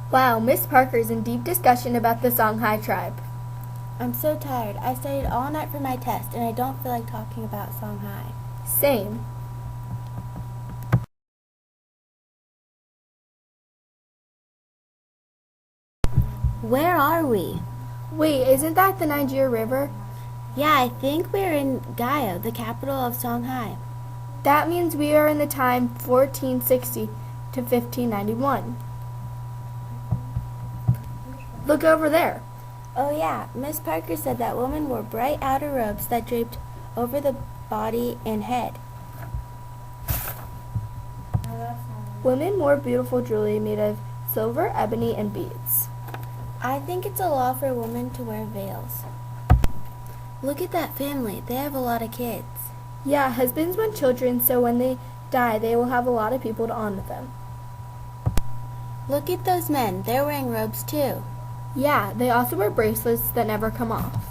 Wow, Miss Parker's in deep discussion about the Songhai tribe. I'm so tired. I studied all night for my test, and I don't feel like talking about Songhai. Same. Where are we? Wait, isn't that the Niger River? Yeah, I think we're in Gayo, the capital of Songhai. That means we are in the time 1460 to 1591. Look over there. Oh yeah, Miss Parker said that women wore bright outer robes that draped over the body and head. Women wore beautiful jewelry made of silver, ebony, and beads. I think it's a law for women to wear veils. Look at that family. They have a lot of kids. Yeah, husbands want children, so when they die, they will have a lot of people to honor them. Look at those men. They're wearing robes too. Yeah, they also wear bracelets that never come off.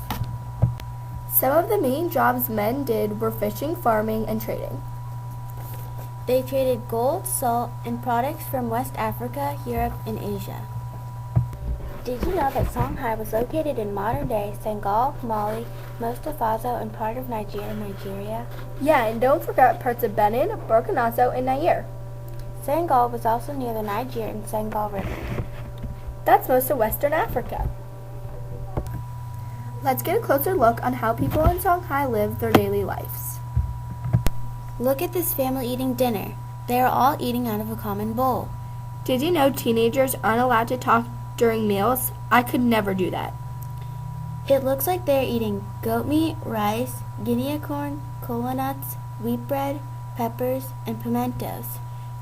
Some of the main jobs men did were fishing, farming, and trading. They traded gold, salt, and products from West Africa, Europe, and Asia. Did you know that Songhai was located in modern-day Senegal, Mali, most of Faso, and part of Nigeria? Yeah, and don't forget parts of Benin, Burkina Faso, and Niger. Senegal was also near the Niger and Senegal River. That's most of Western Africa. Let's get a closer look on how people in Songhai live their daily lives. Look at this family eating dinner. They are all eating out of a common bowl. Did you know teenagers aren't allowed to talk during meals? I could never do that. It looks like they're eating goat meat, rice, guinea corn, cola nuts, wheat bread, peppers, and pimentos.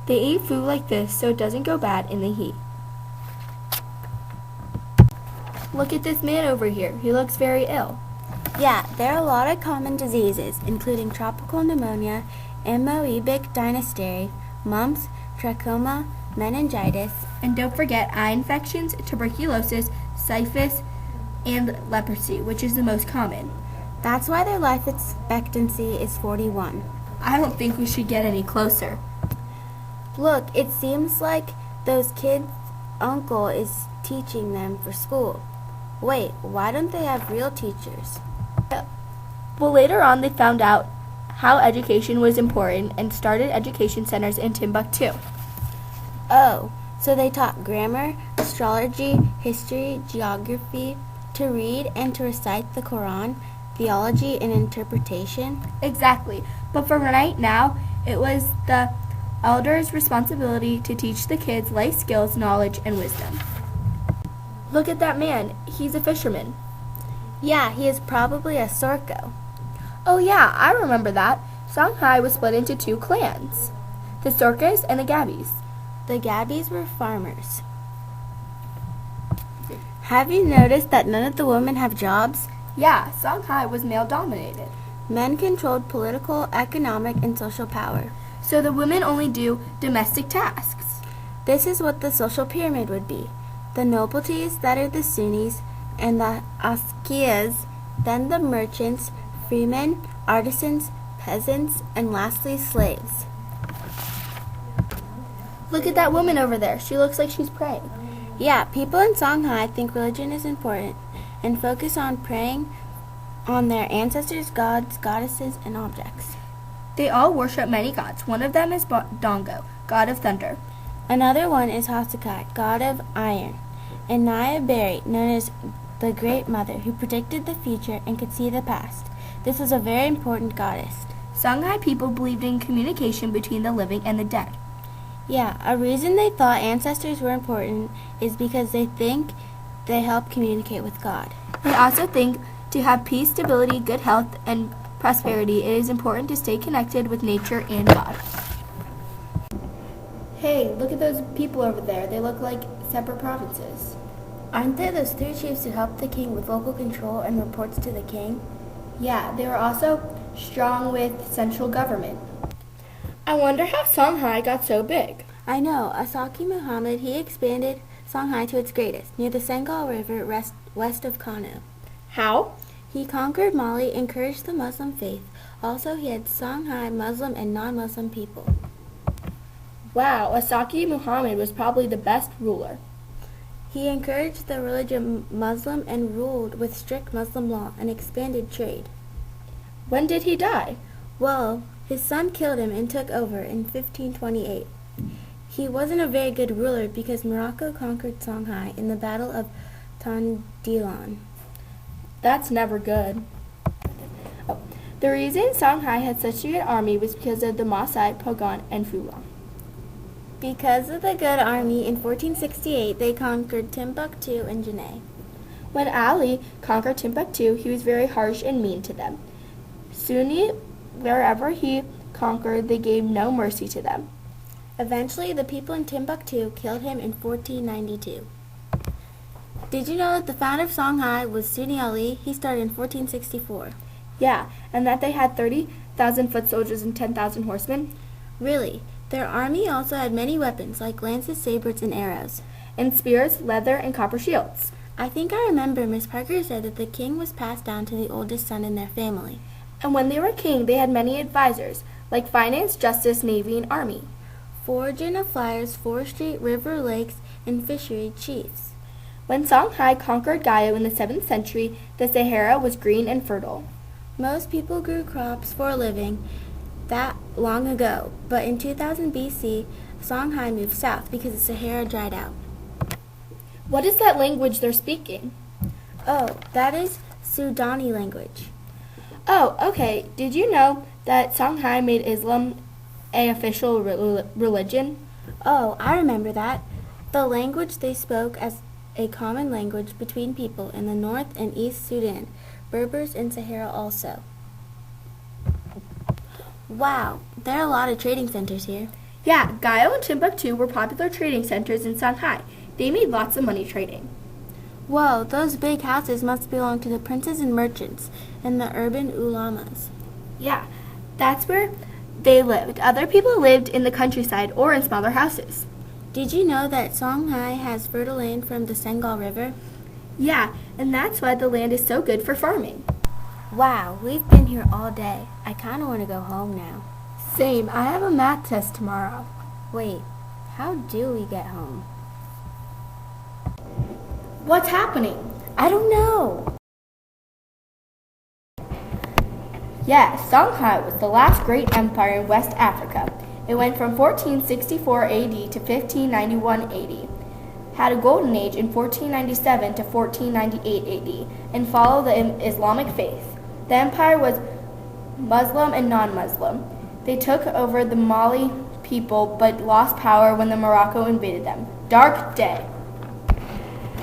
They eat food like this so it doesn't go bad in the heat. Look at this man over here. He looks very ill. Yeah, there are a lot of common diseases, including tropical pneumonia, amoebic dysentering, mumps, trachoma, meningitis, and don't forget eye infections, tuberculosis, syphilis, and leprosy, which is the most common. That's why their life expectancy is 41. I don't think we should get any closer. Look, it seems like those kids' uncle is teaching them for school. Wait, why don't they have real teachers? Well, later on they found out how education was important and started education centers in Timbuktu. Oh, so they taught grammar, astrology, history, geography, to read and to recite the Quran, theology, and interpretation? Exactly. But for right now, it was the elders' responsibility to teach the kids life skills, knowledge, and wisdom. Look at that man. He's a fisherman. Yeah, he is probably a Sorko. Oh yeah, I remember that. Songhai was split into two clans, the Sorkas and the Gabis. The Gabis were farmers. Have you noticed that none of the women have jobs? Yeah, Songhai was male-dominated. Men controlled political, economic, and social power. So the women only do domestic tasks. This is what the social pyramid would be. The nobilities, that are the Sunnis, and the Askiyas, then the merchants, freemen, artisans, peasants, and lastly slaves. Look at that woman over there. She looks like she's praying. Yeah, people in Songhai think religion is important and focus on praying on their ancestors, gods, goddesses, and objects. They all worship many gods. One of them is Dongo, god of thunder. Another one is Hasakai, god of iron, and Naya Berry, known as the Great Mother, who predicted the future and could see the past. This was a very important goddess. Songhai people believed in communication between the living and the dead. Yeah, a reason they thought ancestors were important is because they think they help communicate with God. They also think to have peace, stability, good health, and prosperity, it is important to stay connected with nature and God. Hey, look at those people over there. They look like separate provinces. Aren't there those three chiefs who help the king with local control and reports to the king? Yeah, they were also strong with central government. I wonder how Songhai got so big. I know. Asaki Muhammad, he expanded Songhai to its greatest, near the Senegal River west of Kano. How? He conquered Mali, encouraged the Muslim faith. Also, he had Songhai Muslim and non-Muslim people. Wow, Asaki Muhammad was probably the best ruler. He encouraged the religion Muslim and ruled with strict Muslim law and expanded trade. When did he die? Well, his son killed him and took over in 1528. He wasn't a very good ruler because Morocco conquered Songhai in the Battle of Tandilon. That's never good. Oh, the reason Songhai had such a good army was because of the Maasai, Pogon, and Fula. Because of the good army, in 1468 they conquered Timbuktu and Janneh. When Ali conquered Timbuktu, he was very harsh and mean to them. Sunni, wherever he conquered, they gave no mercy to them. Eventually, the people in Timbuktu killed him in 1492. Did you know that the founder of Songhai was Sunni Ali? He started in 1464. Yeah, and that they had 30,000 foot soldiers and 10,000 horsemen? Really? Their army also had many weapons, like lances, sabers, and arrows. And spears, leather, and copper shields. I think I remember Miss Parker said that the king was passed down to the oldest son in their family. And when they were king, they had many advisors, like finance, justice, navy, and army. Foraging of flyers, forestry, river, lakes, and fishery chiefs. When Songhai conquered Gayo in the 7th century, the Sahara was green and fertile. Most people grew crops for a living that long ago, but in 2000 BC, Songhai moved south because the Sahara dried out. What is that language they're speaking? Oh, that is Sudani language. Oh, okay. Did you know that Songhai made Islam an official religion? Oh, I remember that. The language they spoke as a common language between people in the North and East Sudan, Berbers in Sahara also. Wow, there are a lot of trading centers here. Yeah, Gayo and Timbuktu were popular trading centers in Songhai. They made lots of money trading. Whoa, those big houses must belong to the princes and merchants and the urban ulamas. Yeah, that's where they lived. Other people lived in the countryside or in smaller houses. Did you know that Songhai has fertile land from the Senegal River? Yeah, and that's why the land is so good for farming. Wow, we've been here all day. I kind of want to go home now. Same, I have a math test tomorrow. Wait, how do we get home? What's happening? I don't know. Yes, Songhai was the last great empire in West Africa. It went from 1464 AD to 1591 AD. Had a golden age in 1497 to 1498 AD and followed the Islamic faith. The empire was Muslim and non-Muslim. They took over the Mali people but lost power when the Morocco invaded them. Dark day.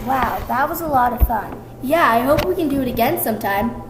Wow, that was a lot of fun. Yeah, I hope we can do it again sometime.